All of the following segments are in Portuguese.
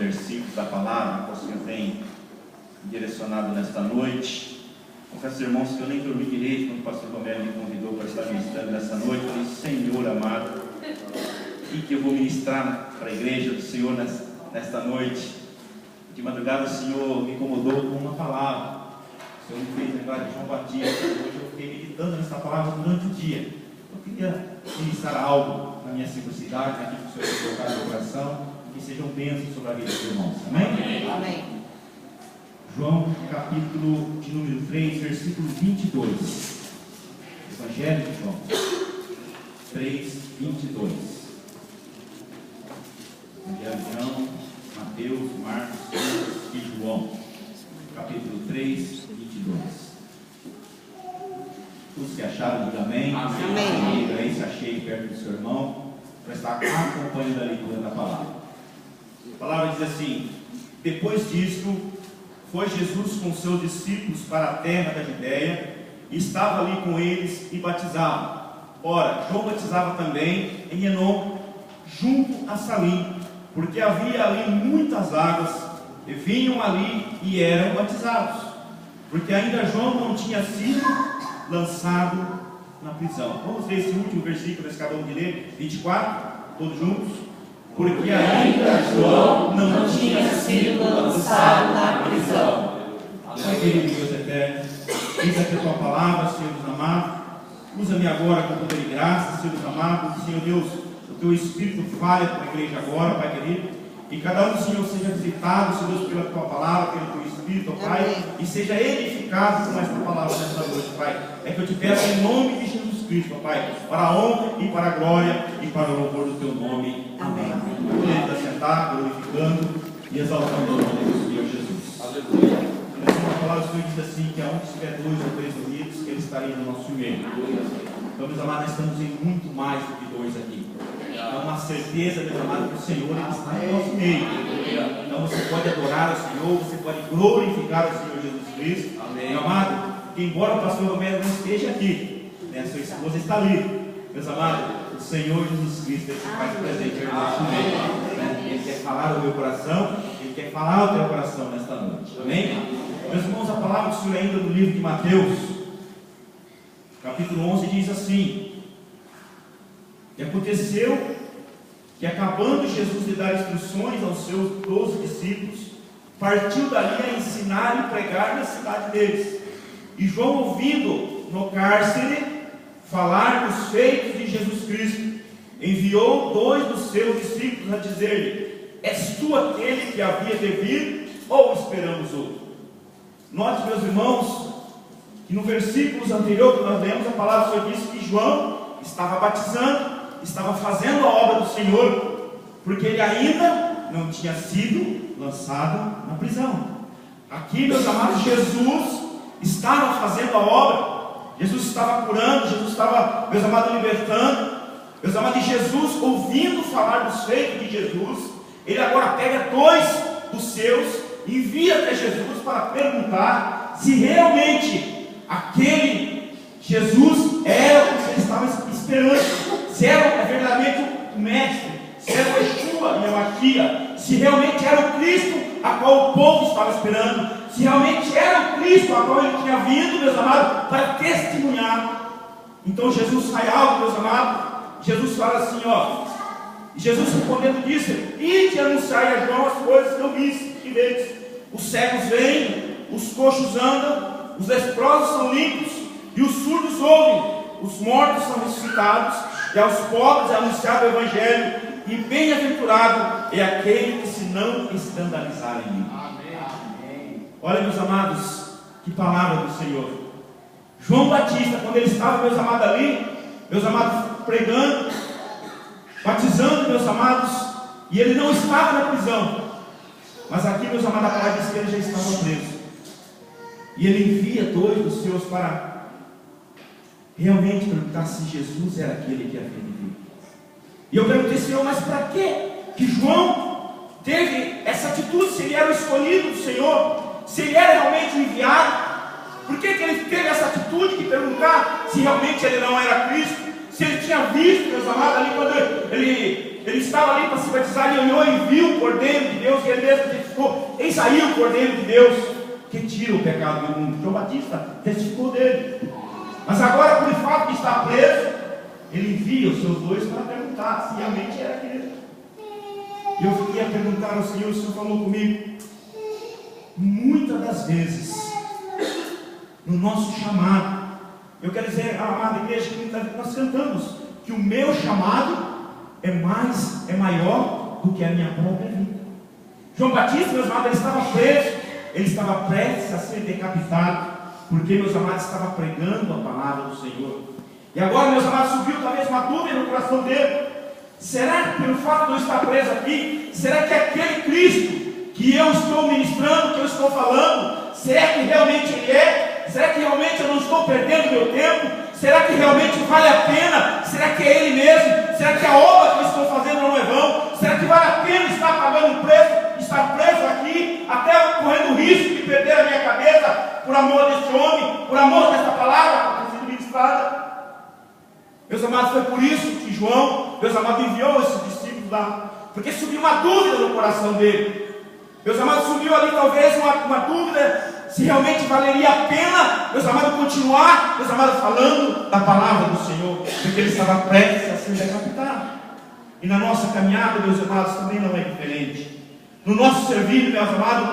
versículos da palavra que o Senhor tem direcionado nesta noite. Confesso, irmãos, que eu nem dormi direito quando o pastor Romero me convidou para estar ministrando nessa noite. Eu falei, Senhor amado, o que eu vou ministrar para a igreja do Senhor nesta noite? De madrugada o Senhor me incomodou com uma palavra. O Senhor me fez lembrar de João Batista. Hoje eu fiquei meditando nessa palavra durante o dia. Eu queria ministrar algo na minha simplicidade, naquilo que o Senhor tem colocado no coração, que sejam bênçãos sobre a vida dos irmãos. Amém? Amém. João, capítulo de número 3, versículo 22. Evangelho de João 3, 22. Evangelho de João, Mateus, Marcos, Lucas e João, capítulo 3, 22. Os que acharam, diga amém. Amém. Diga aí se achei perto do seu irmão, para estar acompanhando a leitura da palavra. A palavra diz assim: depois disto, foi Jesus com seus discípulos para a terra da Judéia, e estava ali com eles e batizava. Ora, João batizava também em Enom, junto a Salim, porque havia ali muitas águas, e vinham ali e eram batizados, porque ainda João não tinha sido lançado na prisão. Vamos ler esse último versículo que acabamos de ler, 24, todos juntos. Porque ainda João não tinha sido lançado na prisão. Pai querido Deus eterno, eis aqui a tua palavra, Senhor Deus amado. Usa-me agora com poder e graça, Senhor Deus amado. Senhor Deus, o teu Espírito fale para a igreja agora, Pai querido. E cada um, Senhor, seja visitado, Senhor Deus, pela tua palavra, pelo teu Espírito, ó Pai. Amém. E seja edificado com esta palavra nesta noite, Pai. É que eu te peço em nome de Jesus Cristo, ó Pai, para a honra e para a glória e para o louvor do teu nome. Amém. Podemos assentar, glorificando e exaltando o nome do Senhor Jesus. Aleluia. A palavra do Senhor diz assim: que aonde estiver 2 ou 3 unidos, que Ele estaria no nosso meio. Então, meus amados, nós estamos em muito mais do que 2 aqui. É uma certeza, meus amados, que o Senhor Ele está no nosso meio. Então você pode adorar o Senhor, você pode glorificar o Senhor Jesus Cristo. Meu amado, que embora o pastor Romero não esteja aqui, né, a sua esposa está ali. Meus amados, o Senhor Jesus Cristo Ele se faz presente no nosso meio. Né? Ele quer falar o meu coração, Ele quer falar o teu coração nesta noite. Amém? Meus irmãos, a palavra do Senhor ainda no livro de Mateus, capítulo 11, diz assim: e aconteceu que, acabando Jesus de dar instruções aos seus 12 discípulos, partiu dali a ensinar e pregar na cidade deles. E João, ouvindo no cárcere falar dos feitos de Jesus Cristo, enviou 2 dos seus discípulos a dizer-lhe: és tu aquele que havia de vir, ou esperamos outro? Note, meus irmãos, que no versículo anterior que nós lemos, a palavra do Senhor disse que João estava batizando, estava fazendo a obra do Senhor, porque ele ainda não tinha sido lançado na prisão. Aqui, meus amados, Jesus estava fazendo a obra, Jesus estava curando, Jesus estava, meus amados, libertando. Meus amados, Jesus, ouvindo falar dos feitos de Jesus, ele agora pega 2 dos seus, envia até Jesus para perguntar se realmente aquele Jesus era o que ele estava esperando, se era verdadeiramente o Mestre, se era o Yeshua e a Machia, se realmente era o Cristo a qual o povo estava esperando, se realmente era o Cristo a qual ele tinha vindo, meus amados, para testemunhar. Então Jesus sai alto, meus amados. Jesus fala assim, ó. Jesus respondendo disse: ide anunciai a João as coisas que eu vi e vedes. Os cegos veem, os coxos andam, os leprosos são limpos, e os surdos ouvem, os mortos são ressuscitados, e aos pobres é anunciado o Evangelho, e bem-aventurado é aquele que se não escandalizar em mim. Amém. Olha, meus amados, que palavra do Senhor. João Batista, quando ele estava, meus amados, ali, meus amados, pregando, batizando, meus amados, e ele não estava na prisão, mas aqui, meus amados, a palavra diz que ele já estava preso, e ele envia 2 dos seus para realmente perguntar se Jesus era aquele que havia de vir. E eu perguntei, Senhor, mas para que João teve essa atitude? Se ele era o escolhido do Senhor, se ele era realmente o enviado, por que ele teve essa atitude de perguntar se realmente ele não era Cristo? Se ele tinha visto, meus amados, ali quando ele ele estava ali para se batizar, ele olhou e viu o Cordeiro de Deus, e ele mesmo testificou: eis aí o Cordeiro de Deus, que tira o pecado do mundo. João Batista testificou dele. Mas agora, por fato de estar preso, ele envia os seus dois para perguntar se realmente era aquele. E eu fiquei a perguntar ao Senhor, o Senhor falou comigo: muitas das vezes, no nosso chamado, eu quero dizer, amada igreja, que nós cantamos que o meu chamado é maior do que a minha própria vida. João Batista, meus amados, ele estava preso, ele estava prestes a ser decapitado, porque, meus amados, estava pregando a palavra do Senhor. E agora, meus amados, subiu talvez uma dúvida no coração dele: será que pelo fato de eu estar preso aqui, será que aquele Cristo que eu estou ministrando, que eu estou falando, será que realmente Ele é? Será que realmente eu não estou perdendo meu tempo? Será que realmente vale a pena? Será que é Ele mesmo? Será que a obra que eu estou fazendo não é vão? Será que vale a pena estar pagando um preço, estar preso aqui, até correndo o risco de perder a minha cabeça, por amor desse homem, por amor dessa palavra que está sendo ministrada? Meus amados, foi por isso que João, meus amados, enviou esses discípulos lá, porque subiu uma dúvida no coração dele. Meus amados, subiu ali talvez uma dúvida se realmente valeria a pena, meus amados, continuar, meus amados, falando da palavra do Senhor, porque ele estava prestes a ser decapitado. E na nossa caminhada, meus amados, também não é diferente. No nosso serviço, meus amados,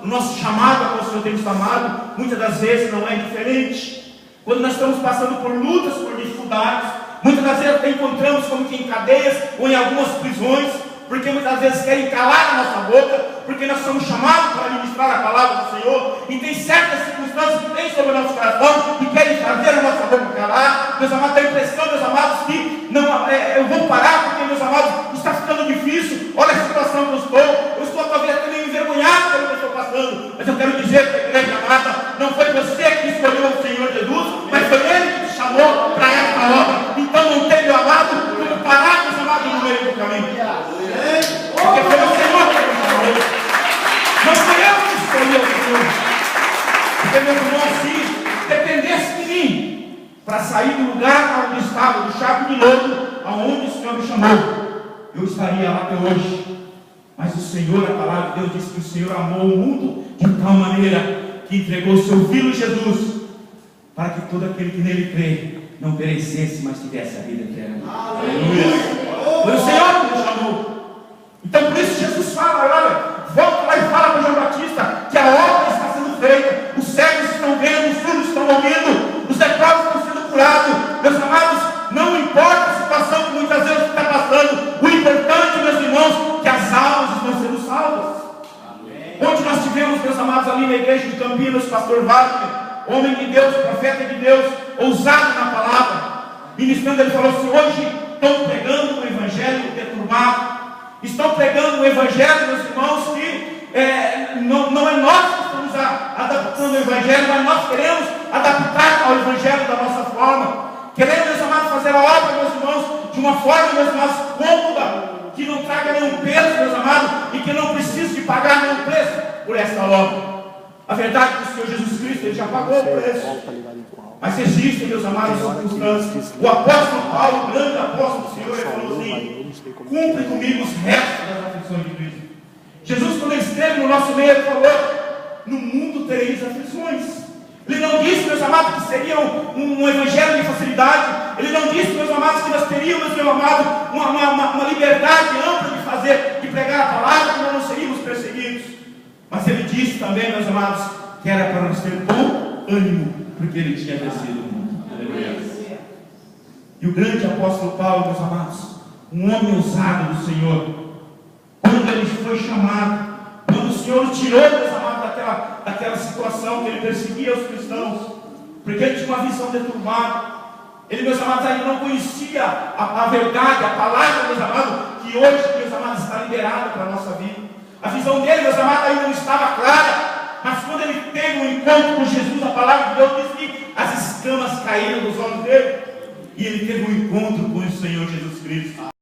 no nosso chamado a qual o Senhor tem nos chamado, muitas das vezes não é diferente. Quando nós estamos passando por lutas, por dificuldades, muitas das vezes encontramos como que em cadeias ou em algumas prisões, porque muitas vezes querem calar a nossa boca, porque nós somos chamados para ministrar a palavra do Senhor, e tem certas circunstâncias que vêm sobre o nosso coração e querem fazer a nossa boca calar. Meus amados, tenho a impressão, meus amados, que não, eu vou parar, porque, meus amados, está ficando difícil. Olha a situação que eu estou talvez até meio envergonhado pelo que eu estou passando, mas eu quero dizer para a igreja amada: não foi você que escolheu o Senhor Jesus, mas foi Ele que te chamou para essa obra. Então não tem, meu amado, como parar, meus amados, no meio do caminho. Porque foi o Senhor que me chamou, não foi eu que escolhi o Senhor. Porque, meu irmão, se dependesse de mim para sair do lugar onde estava, do charco de lodo, aonde o Senhor me chamou, eu estaria lá até hoje. Mas o Senhor, a palavra de Deus diz que o Senhor amou o mundo de tal maneira que entregou o seu Filho Jesus, para que todo aquele que nele crê não perecesse, mas tivesse a vida eterna. Aleluia! Foi o Senhor que nos chamou. Então por isso Jesus fala: olha, volta lá e fala para João Batista que a obra está sendo feita, os cegos estão vendo, os surdos estão ouvindo, os leprosos estão sendo curados. Meus amados, não importa a situação que muitas vezes está passando, o importante, meus irmãos, que as almas estão sendo salvas. Amém. Onde nós tivemos, meus amados, ali na igreja de Campinas, pastor Wagner, homem de Deus, profeta de Deus, ousado na palavra, ministrando, ele falou assim: hoje estão pregando o evangelho deturpado, estão pregando o evangelho, meus irmãos, que não é nós que estamos adaptando o evangelho, mas nós queremos adaptar ao evangelho da nossa forma. Queremos, meus amados, fazer a obra, meus irmãos, de uma forma, meus amados, cômoda, que não traga nenhum peso, meus amados, e que não precise de pagar nenhum preço por esta obra. A verdade é que o Senhor Jesus Cristo, Ele já pagou o preço. Mas existem, meus amados, circunstâncias. O apóstolo Paulo, o grande apóstolo do Senhor, ele falou assim: cumpre comigo os restos das aflições de Cristo. Jesus, quando ele esteve no nosso meio, ele falou: no mundo tereis aflições. Ele não disse, meus amados, que seria um evangelho de facilidade. Ele não disse, meus amados, que nós teríamos, meu amado, uma liberdade ampla de fazer, de pregar a palavra, que nós não seríamos perseguidos. Mas ele disse também, meus amados, que era para nós ter bom ânimo, porque ele tinha vencido o mundo. Aleluia. E o grande apóstolo Paulo, meus amados, um homem ousado do Senhor, quando ele foi chamado, quando o Senhor o tirou, meus amados, daquela situação que ele perseguia os cristãos, porque ele tinha uma visão deturpada. Ele, meus amados, ainda não conhecia a verdade, a palavra, meus amados, que hoje, meus amados, está liberada para a nossa vida. A visão dele, meus amados, ainda não estava clara. Mas quando ele teve um encontro com Jesus, a palavra de Deus diz que as escamas caíram dos olhos dele, e ele teve um encontro com o Senhor Jesus Cristo.